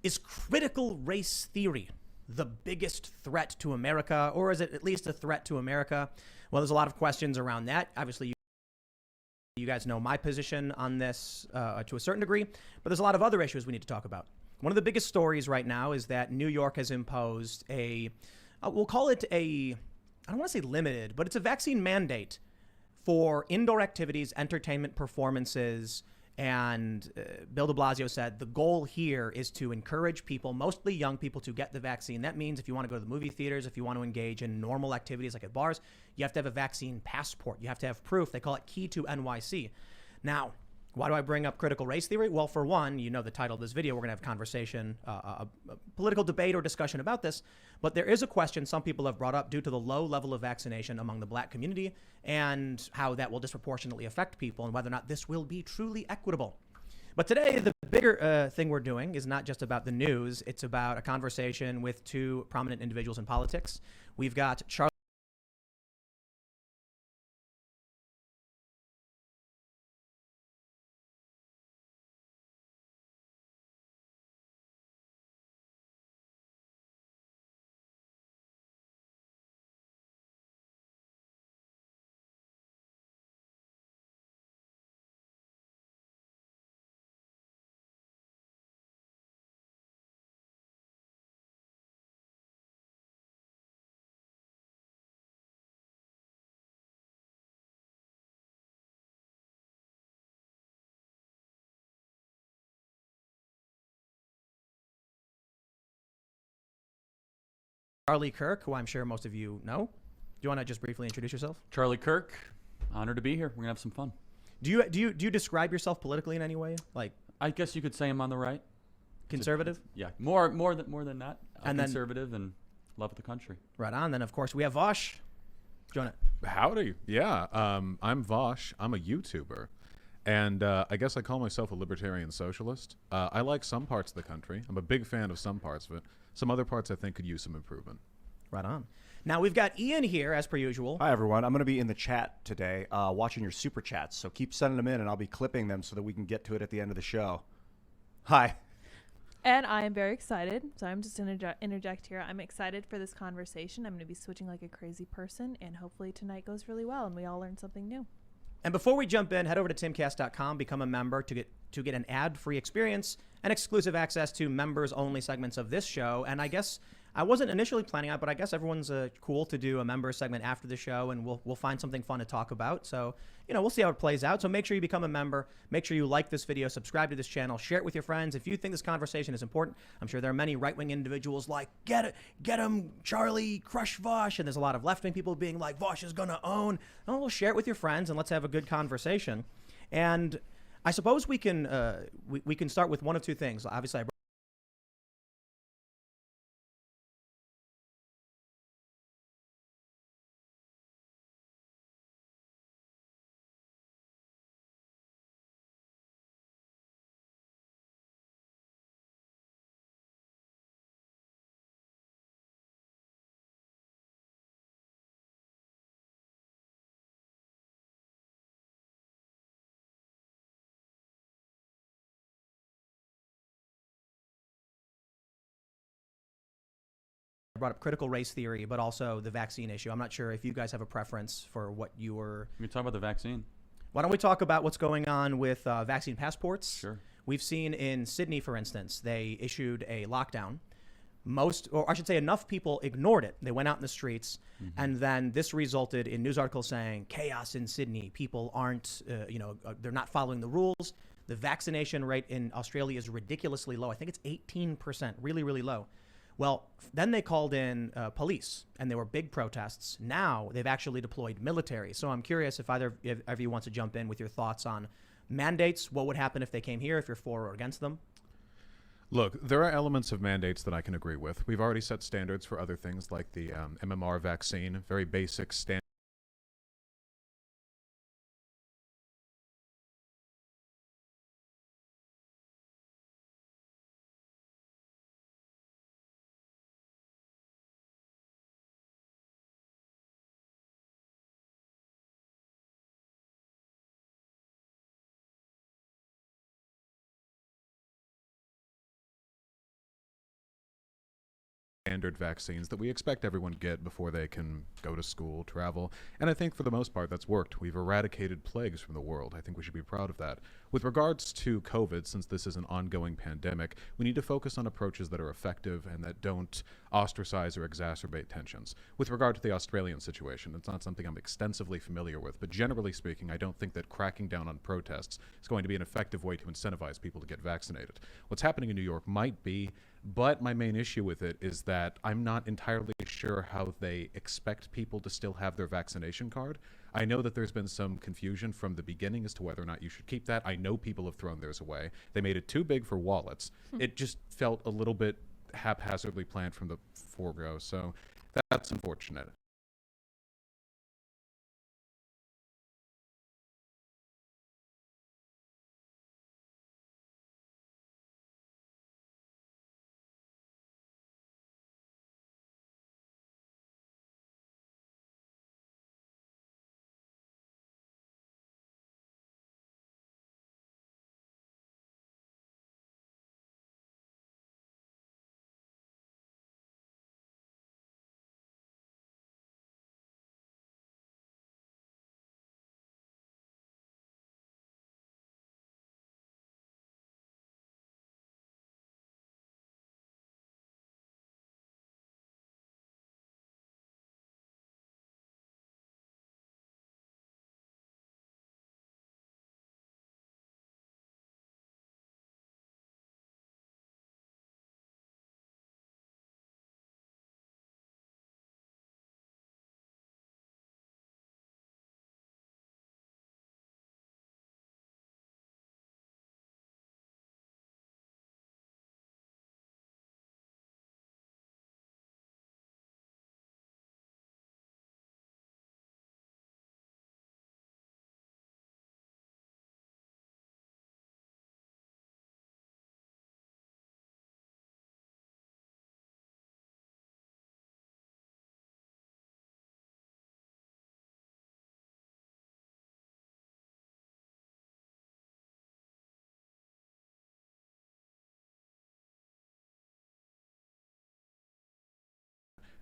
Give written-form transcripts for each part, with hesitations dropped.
Is critical race theory the biggest threat to America, or is it at least a threat to America? Well, there's a lot of questions around that. Obviously, you guys know my position on this to a certain degree, but there's a lot of other issues we need to talk about. One of the biggest stories right now is that New York has imposed we'll call it I don't want to say limited, but it's a vaccine mandate for indoor activities, entertainment performances, and Bill de Blasio said the goal here is to encourage people, mostly young people, to get the vaccine. That means if you want to go to the movie theaters, if you want to engage in normal activities like at bars, you have to have a vaccine passport. You have to have proof. They call it Key to NYC. Now, why do I bring up critical race theory? Well, for one, you know the title of this video. We're going to have a conversation, a political debate or discussion about this. But there is a question some people have brought up due to the low level of vaccination among the black community and how that will disproportionately affect people and whether or not this will be truly equitable. But today, the bigger thing we're doing is not just about the news. It's about a conversation with two prominent individuals in politics. We've got Charlie Kirk, who I'm sure most of you know. Do you want to just briefly introduce yourself? Charlie Kirk, honored to be here. We're gonna have some fun. Do you describe yourself politically in any way? Like I guess you could say I'm on the right. conservative? Yeah, more than that. And then- Conservative and love the country. Right on. Then, of course, we have Vosh. Jonah. Howdy. Yeah, I'm Vosh. I'm a YouTuber. And I guess I call myself a libertarian socialist. I like some parts of the country. I'm a big fan of some parts of it. Some other parts I think could use some improvement. Right on. Now, we've got Ian here, as per usual. Hi, everyone. I'm going to be in the chat today watching your super chats. So keep sending them in, and I'll be clipping them so that we can get to it at the end of the show. Hi. And I am very excited. So I'm just going to interject here. I'm excited for this conversation. I'm going to be switching like a crazy person. And hopefully tonight goes really well and we all learn something new. And before we jump in, head over to timcast.com, become a member to get an ad-free experience and exclusive access to members-only segments of this show. And I guess I wasn't initially planning on it, but I guess everyone's cool to do a member segment after the show, and we'll find something fun to talk about. So, we'll see how it plays out. So make sure you become a member. Make sure you like this video, subscribe to this channel, share it with your friends. If you think this conversation is important, I'm sure there are many right-wing individuals like, get him, Charlie, crush Vosh. And there's a lot of left-wing people being like, Vosh is going to own. Oh, well, share it with your friends, and let's have a good conversation. And I suppose we can we can start with one of two things. Obviously, I brought up critical race theory, but also the vaccine issue. I'm not sure if you guys have a preference for what you were. We can talk about the vaccine. Why don't we talk about what's going on with vaccine passports? Sure. We've seen in Sydney, for instance, they issued a lockdown. Or I should say enough people ignored it. They went out in the streets, and then this resulted in news articles saying chaos in Sydney. People aren't, they're not following the rules. The vaccination rate in Australia is ridiculously low. I think it's 18%, really, really low. Well, then they called in police, and there were big protests. Now they've actually deployed military. So I'm curious if either of you wants to jump in with your thoughts on mandates. What would happen if they came here, if you're for or against them? Look, there are elements of mandates that I can agree with. We've already set standards for other things like the MMR vaccine, very basic standards. standard vaccines that we expect everyone to get before they can go to school, travel. And I think for the most part that's worked. We've eradicated plagues from the world. I think we should be proud of that. With regards to COVID, since this is an ongoing pandemic, we need to focus on approaches that are effective and that don't ostracize or exacerbate tensions. With regard to the Australian situation, it's not something I'm extensively familiar with, but generally speaking, I don't think that cracking down on protests is going to be an effective way to incentivize people to get vaccinated. What's happening in New York might be, but my main issue with it is that I'm not entirely sure how they expect people to still have their vaccination card. I know that there's been some confusion from the beginning as to whether or not you should keep that. I know people have thrown theirs away. They made it too big for wallets. It just felt a little bit haphazardly planned from the forego, so that's unfortunate.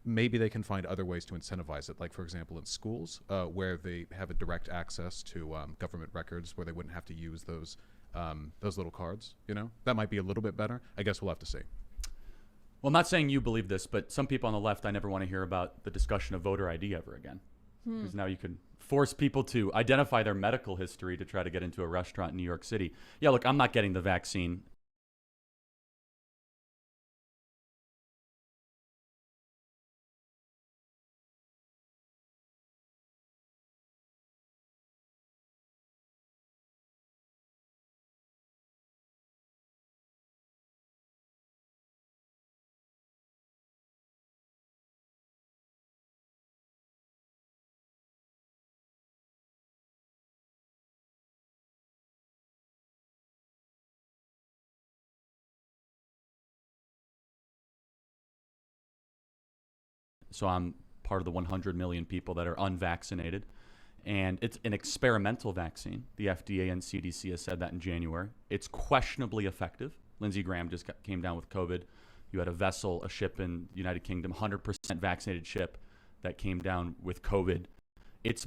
Maybe they can find other ways to incentivize it, like, for example, in schools, where they have a direct access to government records where they wouldn't have to use those little cards, you know? That might be a little bit better. I guess we'll have to see. Well, I'm not saying you believe this, but some people on the left, I never want to hear about the discussion of voter ID ever again. Because now you can force people to identify their medical history to try to get into a restaurant in New York City. Yeah, look, I'm not getting the vaccine. So I'm part of the 100 million people that are unvaccinated. And it's an experimental vaccine. The FDA and CDC has said that in January. It's questionably effective. Lindsey Graham just came down with COVID. You had a ship in the United Kingdom, 100% vaccinated ship that came down with COVID. It's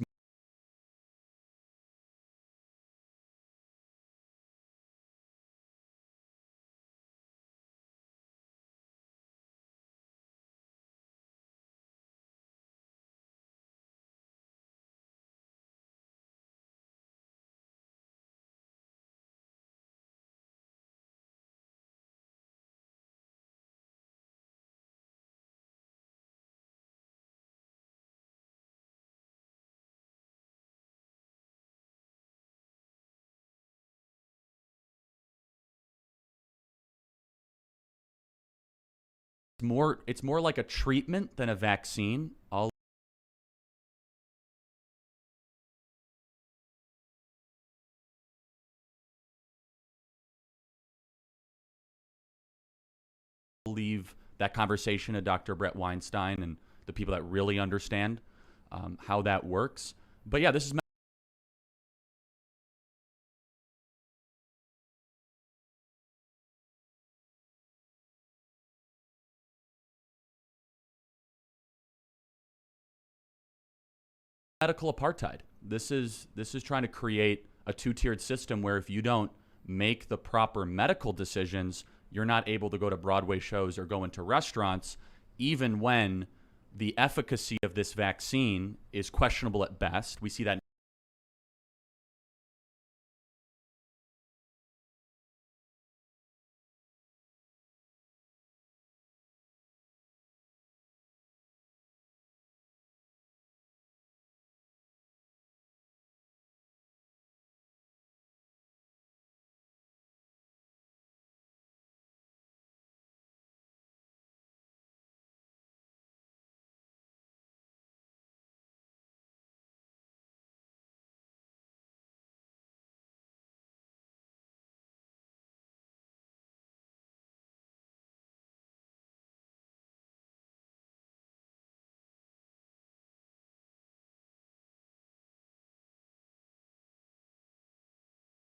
more like a treatment than a vaccine. I'll leave that conversation to Dr. Brett Weinstein and the people that really understand how that works. But yeah, this is medical apartheid. This is trying to create a two-tiered system where if you don't make the proper medical decisions, you're not able to go to Broadway shows or go into restaurants, even when the efficacy of this vaccine is questionable at best. We see that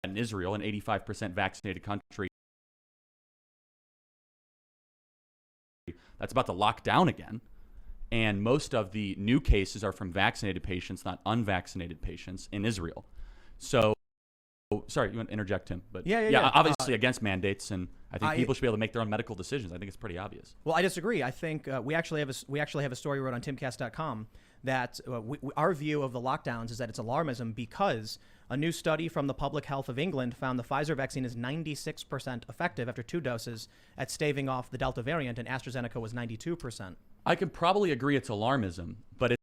in Israel, an 85% vaccinated country, that's about to lock down again. And most of the new cases are from vaccinated patients, not unvaccinated patients in Israel. So, sorry, you want to interject, Tim? But Yeah. obviously against mandates, and I think people should be able to make their own medical decisions. I think it's pretty obvious. Well, I disagree. I think we actually have a story we wrote on timcast.com that our view of the lockdowns is that it's alarmism because a new study from the Public Health of England found the Pfizer vaccine is 96% effective after 2 doses at staving off the Delta variant, and AstraZeneca was 92%. I could probably agree it's alarmism, but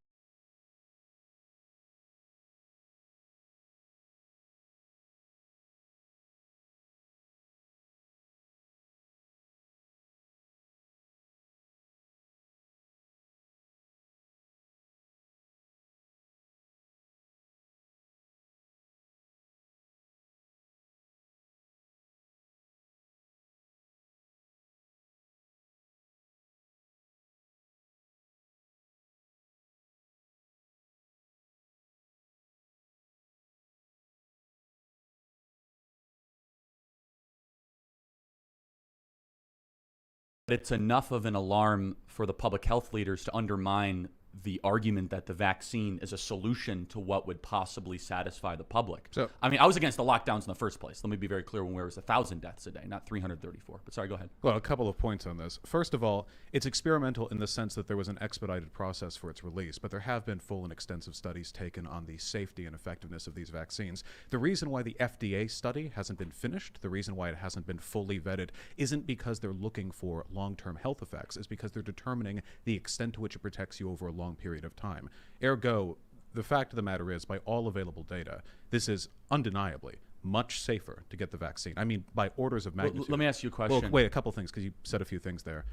it's enough of an alarm for the public health leaders to undermine the argument that the vaccine is a solution to what would possibly satisfy the public. So- I mean, I was against the lockdowns in the first place. Let me be very clear when there was 1,000 deaths a day, not 334. But sorry, go ahead. Well, a couple of points on this. First of all, it's experimental in the sense that there was an expedited process for its release, but there have been full and extensive studies taken on the safety and effectiveness of these vaccines. The reason why the FDA study hasn't been finished, the reason why it hasn't been fully vetted, isn't because they're looking for long-term health effects, it's because they're determining the extent to which it protects you over a long period of time. Ergo, the fact of the matter is, by all available data, this is undeniably much safer to get the vaccine. I mean, by orders of magnitude. Let me ask you a question. Well, wait, a couple things, because you said a few things there.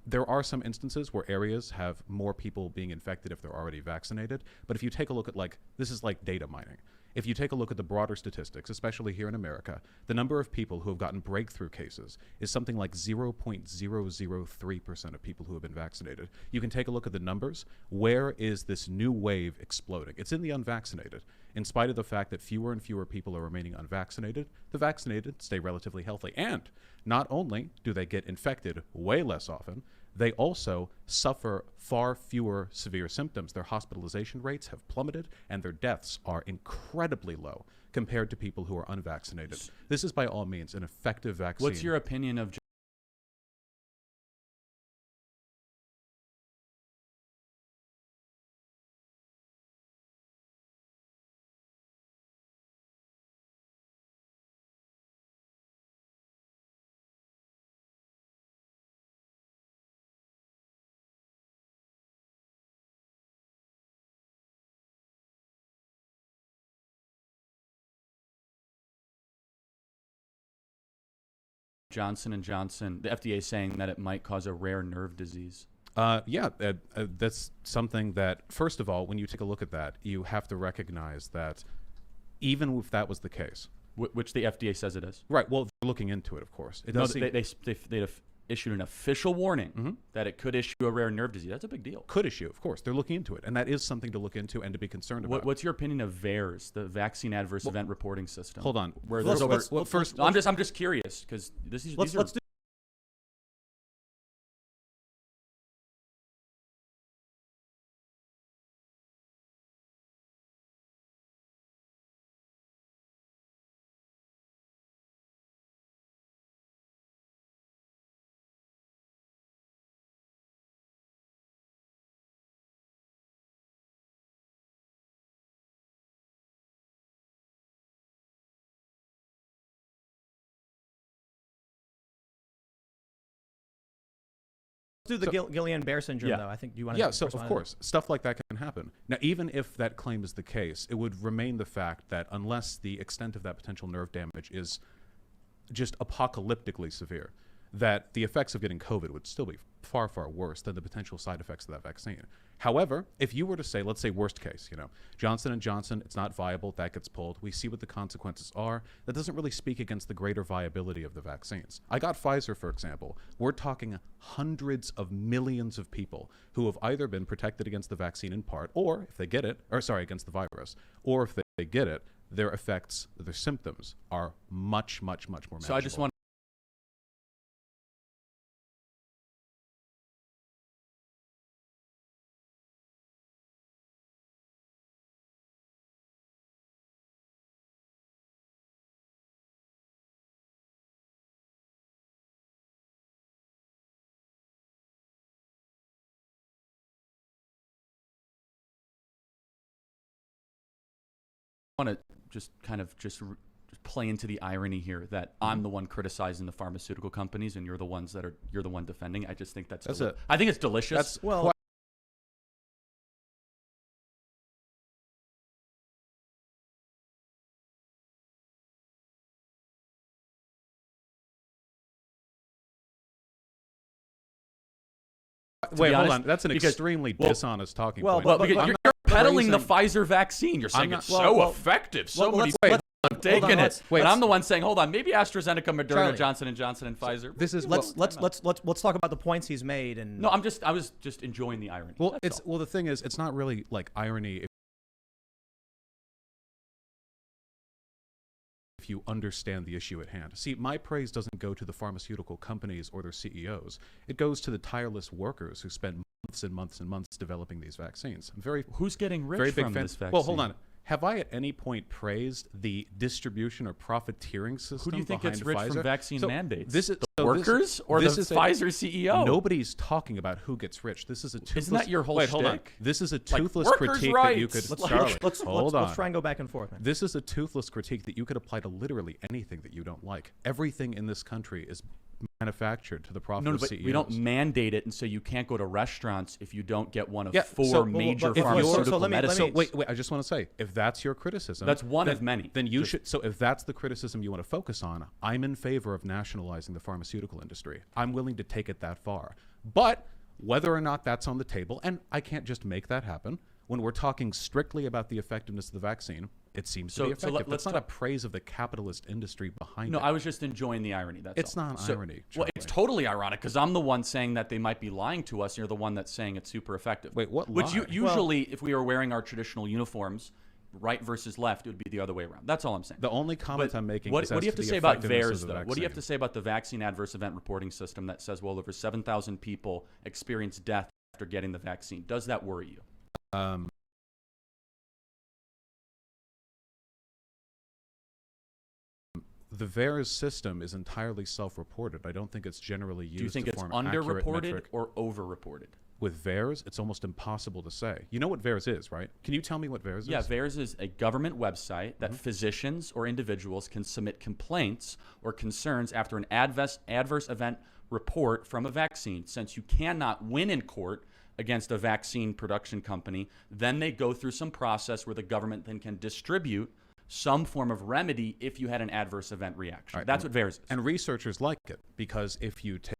There are some instances where areas have more people being infected if they're already vaccinated. But if you take a look at, this is like data mining. If you take a look at the broader statistics, especially here in America, the number of people who have gotten breakthrough cases is something like 0.003% of people who have been vaccinated. You can take a look at the numbers. Where is this new wave exploding? It's in the unvaccinated. In spite of the fact that fewer and fewer people are remaining unvaccinated, the vaccinated stay relatively healthy. And not only do they get infected way less often, they also suffer far fewer severe symptoms. Their hospitalization rates have plummeted, and their deaths are incredibly low compared to people who are unvaccinated. This is by all means an effective vaccine. What's your opinion of Johnson & Johnson, the FDA saying that it might cause a rare nerve disease? That's something that, first of all, when you take a look at that, you have to recognize that even if that was the case. Which the FDA says it is. Right, well, they're looking into it, of course. It does They issued an official warning that it could issue a rare nerve disease. That's a big deal. could issue, of course. They're looking into it, and that is something to look into and to be concerned about. What's your opinion of VAERS, the Vaccine Adverse Event Reporting System? Hold on. Where Let's- there's over, let's- well, first- I'm just curious because these are Let's do do the Guillain-Barre syndrome, Yeah. though. I think you want to. Yeah, so of course, stuff like that can happen. Now, even if that claim is the case, it would remain the fact that unless the extent of that potential nerve damage is just apocalyptically severe, that the effects of getting COVID would still be far, far worse than the potential side effects of that vaccine. However, if you were to say, let's say worst case, Johnson & Johnson, it's not viable, that gets pulled, we see what the consequences are, that doesn't really speak against the greater viability of the vaccines. I got Pfizer, for example. We're talking hundreds of millions of people who have either been protected against the vaccine in part, or if they get it, against the virus, or if they get it, their effects, their symptoms are much, much, much more manageable. So I just want to just kind of just play into the irony here that I'm the one criticizing the pharmaceutical companies and you're the one defending. I just think I think it's delicious. That's Well, Wait, hold honest, on. That's an because- extremely well- dishonest talking well, point. well, but- because but- you're peddling the praising- Pfizer vaccine. You're saying not- it's well, so well, effective. So well, many let's- people let's- have taken hold on, it. wait. And I'm the one saying, hold on, maybe AstraZeneca, Moderna, Charlie. Johnson & Johnson, and Pfizer. This is let's talk about the points he's made. And No, I was just enjoying the irony. well, That's all. the thing is, it's not really like irony if you understand the issue at hand. See, my praise doesn't go to the pharmaceutical companies or their CEOs. It goes to the tireless workers who spend months and months and months developing these vaccines. I'm Who's getting rich very big from fan. this vaccine? Well, hold on. Have I at any point praised the distribution or profiteering system? Who do you think gets behind rich Pfizer? from vaccine So mandates? This is the so this- workers or the this is a- Pfizer CEO? Nobody's talking about who gets rich. This is a toothless. Isn't that your whole Wait, hold on. shtick? This is a Like, toothless workers' critique that you rights. could. Let's- Charlie, let's hold on. try and go back and forth, man. This is a toothless critique that you could apply to literally anything that you don't like. Everything in this country is manufactured to the profit No, of but CEOs. we don't mandate it, and so you can't go to restaurants if you don't get one of Yeah, four so- major but if you're- pharmaceutical so let me- medicines. So wait, I just want to say, if that's your criticism, That's one then- of many. Then you Just- should. So if that's the criticism you want to focus on, I'm in favor of nationalizing the pharmaceutical industry. I'm willing to take it that far. But whether or not that's on the table, and I can't just make that happen, when we're talking strictly about the effectiveness of the vaccine, it seems So- to be so effective. let's That's not a talk- praise of the capitalist industry behind No, it. I was just enjoying the irony. That's It's all. not So- irony, Well, it's Charlie. totally ironic because I'm the one saying that they might be lying to us, and you're the one that's saying it's super effective. Wait, what Which lie? usually, if we were wearing our traditional uniforms, right versus left, it would be the other way around. That's all I'm saying. The only comment But I'm making what is do as you have to to the say about effectiveness of VAERS, the though? What do you have to vaccine. say about the vaccine adverse event reporting system that says well over 7,000 people experienced death after getting the vaccine? Does that worry you? The VAERS system is entirely self-reported. I don't think it's generally used Do you think to it's form accurate underreported metric. or overreported? With VAERS, it's almost impossible to say. You know what VAERS is, right? Can you tell me what VAERS Yeah, is? VAERS is a government website that Mm-hmm. physicians or individuals can submit complaints or concerns after an adverse event report from a vaccine. Since you cannot win in court against a vaccine production company, then they go through some process where the government then can distribute some form of remedy if you had an adverse event reaction. All right, That's what VAERS is. And researchers like it because if you take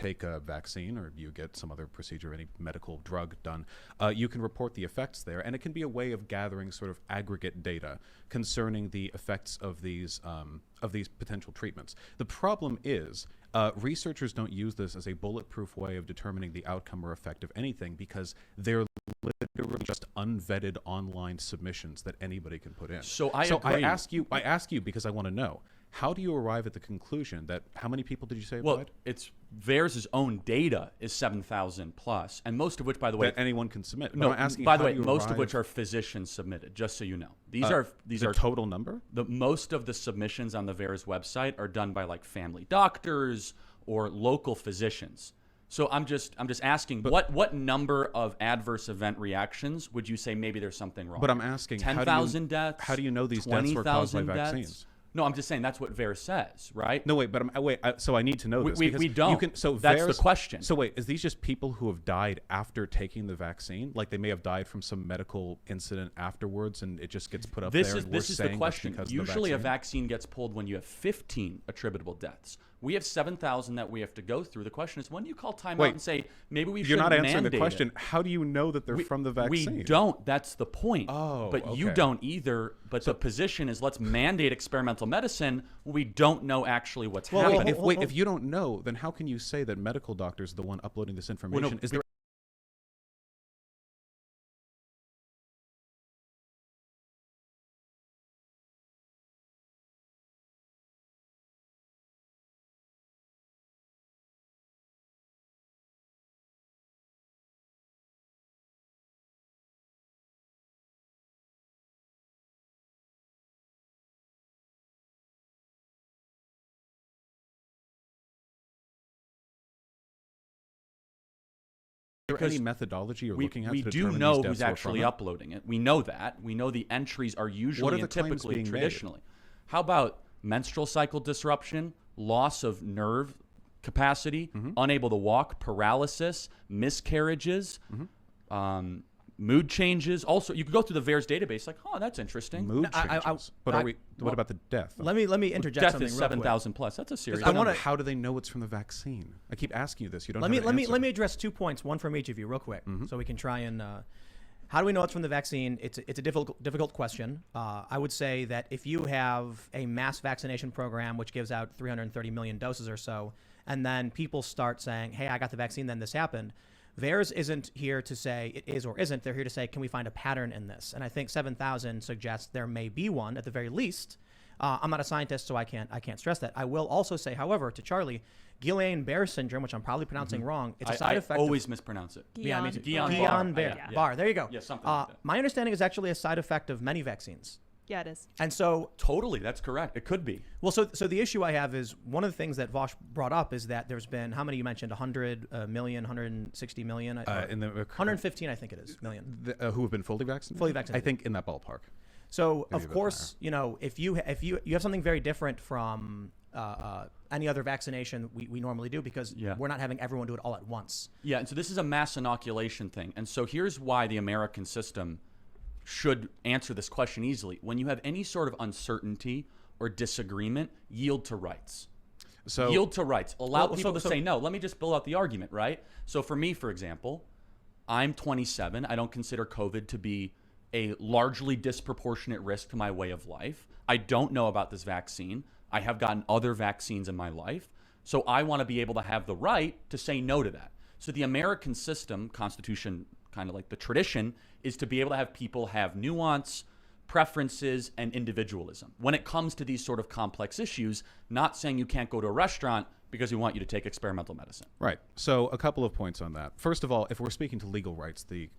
take a vaccine or you get some other procedure, any medical drug done, you can report the effects there, and it can be a way of gathering sort of aggregate data concerning the effects of these potential treatments. The problem is researchers don't use this as a bulletproof way of determining the outcome or effect of anything, because they're literally just unvetted online submissions that anybody can put in. So I I agree. ask you because I want to know, how do you arrive at the conclusion that, how many people did you say Well, applied? it's VAERS' own data is 7,000 plus, and most of which, by the way, That anyone can submit. But no. I'm asking, By the how way, do you most of arrive- which are physicians submitted. Just so you know, these the are total number. the most of the submissions on the VAERS website are done by like family doctors or local physicians. So I'm just asking, what number of adverse event reactions would you say maybe there's something wrong? But I'm asking, how do you- 10,000 deaths. how do you know these deaths were caused by 20,000 deaths? vaccines? No, I'm just saying that's what VAERS says, right? No, wait, but so I need to know this. We because don't. You can, so That's the VAERS question. So wait, is these just people who have died after taking the vaccine? Like they may have died from some medical incident afterwards, and it just gets put up there. And we're This is saying the that's question. because of the Usually, a vaccine? vaccine gets pulled when you have 15 attributable deaths. We have 7,000 that we have to go through. The question is, when do you call timeout Wait, and say maybe we should You're not answering the mandate question. it? How do you know that they're from the vaccine? We don't. That's the point. Oh, but you okay. don't either. But the position is, let's mandate experimental medicine. We don't know actually what's Wait, happening. if you don't know, then how can you say that medical doctors are the one uploading this information? Is there any methodology you're looking at we to do determine know these who's deaths were from actually it? uploading it. We know that. We know the entries are usually the and claims typically being made? traditionally. How about menstrual cycle disruption, loss of nerve capacity, Mm-hmm. unable to walk, paralysis, miscarriages, Mm-hmm. mood changes? Also, you could go through the VAERS database like, oh, that's interesting. Mood I- changes. But what about the death? Let me interject Death something is real quick. 7,000 plus. That's a serious I number. wanna- How do they know it's from the vaccine? I keep asking you this. You don't Let have me an let answer. me address 2 points, one from each of you, real quick, so we can try and. How do we know it's from the vaccine? It's a difficult question. I would say that if you have a mass vaccination program which gives out 330 million doses or so, and then people start saying, "Hey, I got the vaccine, then this happened." VAERS isn't here to say it is or isn't. They're here to say, can we find a pattern in this? And I think 7,000 suggests there may be one at the very least. I'm not a scientist, so I can't stress that. I will also say, however, to Charlie, Guillain-Barré syndrome, which I'm probably pronouncing wrong, it's a side I effect. always mispronounce it. Yeah, me too. Guillain-Barré. Guillain-Barré. Yeah. Barre. There you go. Yeah, something like that. My understanding is actually a side effect of many vaccines. Yeah, it is. And so, Totally, that's correct. It could be. well, so the issue I have is one of the things that Vosh brought up is that there's been, how many you mentioned, 100 million, 160 million? in the 115, I think it is, million. who have been fully vaccinated? Fully vaccinated. I think in that ballpark. So Maybe a of bit course, you know, if you have something very different from any other vaccination we normally do, because Yeah. we're not having everyone do it all at once. Yeah, and so this is a mass inoculation thing. And so here's why the American system should answer this question easily. When you have any sort of uncertainty or disagreement, yield to rights. So Yield to rights. Allow Well, people so- to say no. Let me just build out the argument, right? So for me, for example, I'm 27. I don't consider COVID to be a largely disproportionate risk to my way of life. I don't know about this vaccine. I have gotten other vaccines in my life. So I want to be able to have the right to say no to that. So the American system, Constitution, kind of like the tradition, is to be able to have people have nuance, preferences, and individualism. When it comes to these sort of complex issues, not saying you can't go to a restaurant because we want you to take experimental medicine. Right. So a couple of points on that. First of all, if we're speaking to legal rights, the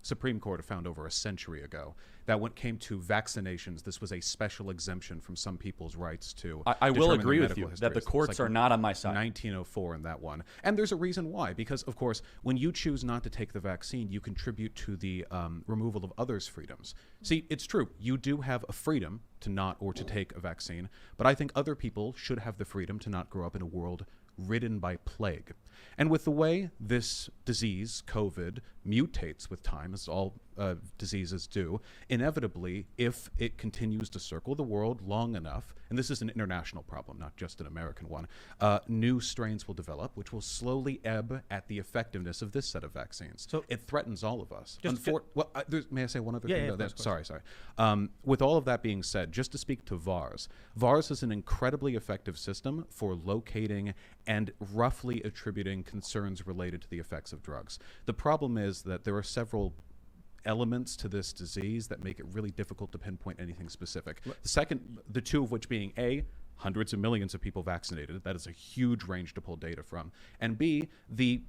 Supreme Court found over a century ago that when it came to vaccinations, this was a special exemption from some people's rights to. I will determine agree their with you medical that the histories. courts It's are not on my side. 1904 in that one. And there's a reason why. Because, of course, when you choose not to take the vaccine, you contribute to the removal of others' freedoms. See, it's true. You do have a freedom to not or to take a vaccine. But I think other people should have the freedom to not grow up in a world ridden by plague. And with the way this disease, COVID, mutates with time, as all diseases do, inevitably, if it continues to circle the world long enough, and this is an international problem, not just an American one, new strains will develop, which will slowly ebb at the effectiveness of this set of vaccines. So- it threatens all of us. Just- May I say one other Yeah, thing? yeah, about of that? course. Sorry. With all of that being said, just to speak to VARS, VARS is an incredibly effective system for locating and roughly attributing concerns related to the effects of drugs. The problem is that there are several elements to this disease that make it really difficult to pinpoint anything specific. The two of which being A, hundreds of millions of people vaccinated. That is a huge range to pull data from. And B, the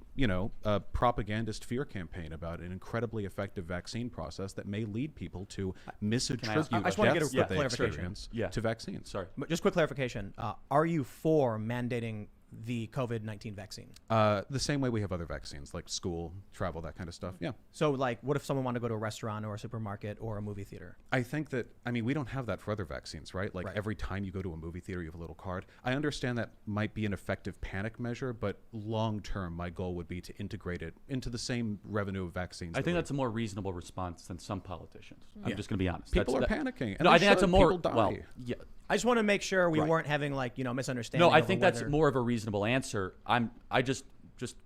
propagandist fear campaign about an incredibly effective vaccine process that may lead people to misattribute I just wanna get a deaths quick that they clarification. experience Yeah. to vaccines. Sorry. But just quick clarification: are you for mandating the COVID-19 vaccine? The same way we have other vaccines, like school, travel, that kind of stuff. Yeah. So, like, what if someone wanted to go to a restaurant or a supermarket or a movie theater? I think that, we don't have that for other vaccines, right? Like Right. every time you go to a movie theater, you have a little card. I understand that might be an effective panic measure, but long term, my goal would be to integrate it into the same revenue of vaccines. I that think we- that's a more reasonable response than some politicians. I'm Yeah. just going to be honest. People That's- are that- panicking. And No, they I think that's a should. more People die. well. Yeah. I just want to make sure we Right. weren't having misunderstanding. No, I over think that's whether- more of a reasonable answer. I just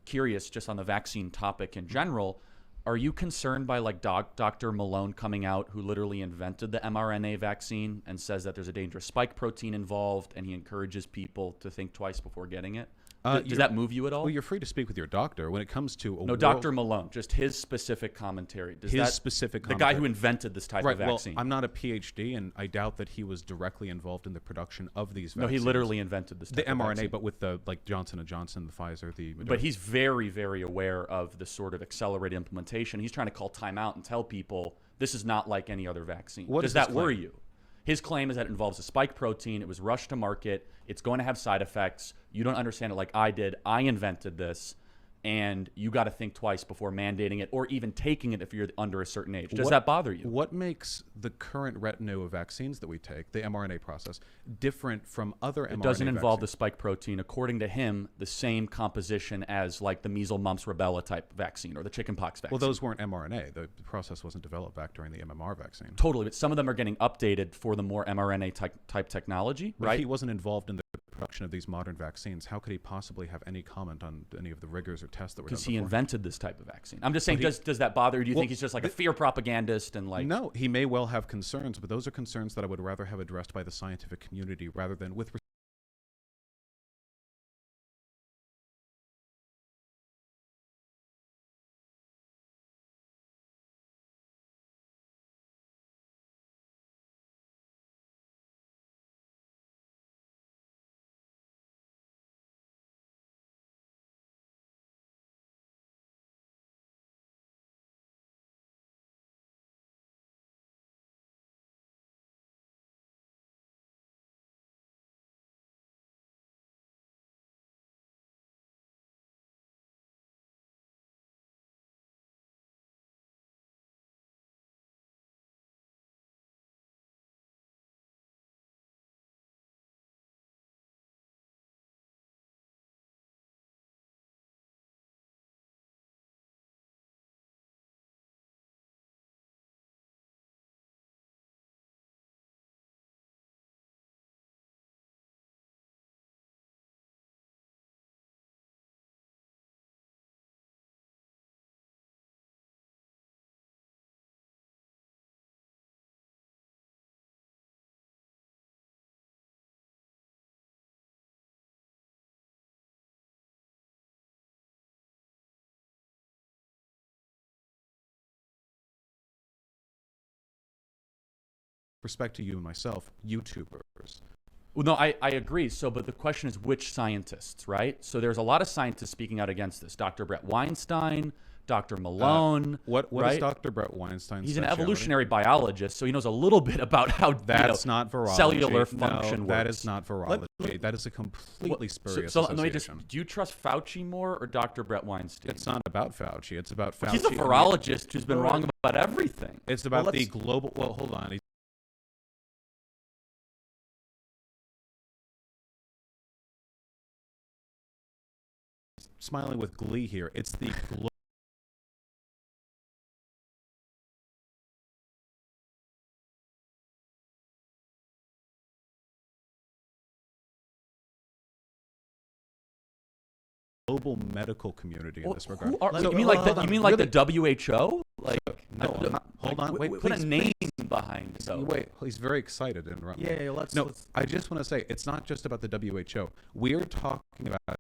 curious, just on the vaccine topic in general. Are you concerned by like Dr. Malone coming out, who literally invented the mRNA vaccine and says that there's a dangerous spike protein involved, and he encourages people to think twice before getting it? Does that move you at all? Well, you're free to speak with your doctor when it comes to a No, Dr. Malone, just his specific commentary. Does His that, specific the guy commentary. who invented this type Right. of Well, vaccine. I'm not a PhD, and I doubt that he was directly involved in the production of these no, vaccines. he literally invented this the type of mRNA, vaccine. but with the Johnson and Johnson, the Pfizer, the Moderna. But he's very, very aware of the sort of accelerated implementation. He's trying to call time out and tell people this is not like any other vaccine. What Does is his that worry claim? you? His claim is that it involves a spike protein. It was rushed to market. It's going to have side effects. You don't understand it like I did. I invented this. And you got to think twice before mandating it or even taking it if you're under a certain age. Does that bother you? What makes the current retinue of vaccines that we take, the mRNA process, different from other mRNA It doesn't involve the vaccines? spike protein. According to him, the same composition as like the measles, mumps, rubella type vaccine or the chickenpox vaccine. Well, those weren't mRNA. The process wasn't developed back during the MMR vaccine. Totally, but some of them are getting updated for the more mRNA type technology, But right? if he wasn't involved in the production of these modern vaccines, how could he possibly have any comment on any of the rigors or tests that were done Because he before? invented this type of vaccine. I'm just saying, Well, does that bother you? Do you Well, think he's just like a fear propagandist and like? No, he may well have concerns, but those are concerns that I would rather have addressed by the scientific community rather than with respect to you and myself, YouTubers. Well, no, I agree. So, but the question is which scientists, right? So there's a lot of scientists speaking out against this. Dr. Brett Weinstein, Dr. Malone. What right? is Dr. Brett Weinstein's He's an specialty? evolutionary biologist, so he knows a little bit about how That's not virology. cellular No, function that works. is not virology. That is a completely spurious So let me association. just, do you trust Fauci more or Dr. Brett Weinstein? It's not about Fauci. It's about Fauci. He's a virologist who's been wrong about everything. It's about Well, the let's- global. Well, hold on. He's smiling with glee here. It's the global medical community in this regard. You mean like hold the, on. you mean like Really? the WHO? Like No, I'm not- hold on, wait, put please, a name behind. So Wait, he's very excited to interrupt me. Yeah, let's. No, I just want to say it's not just about the WHO. We're talking about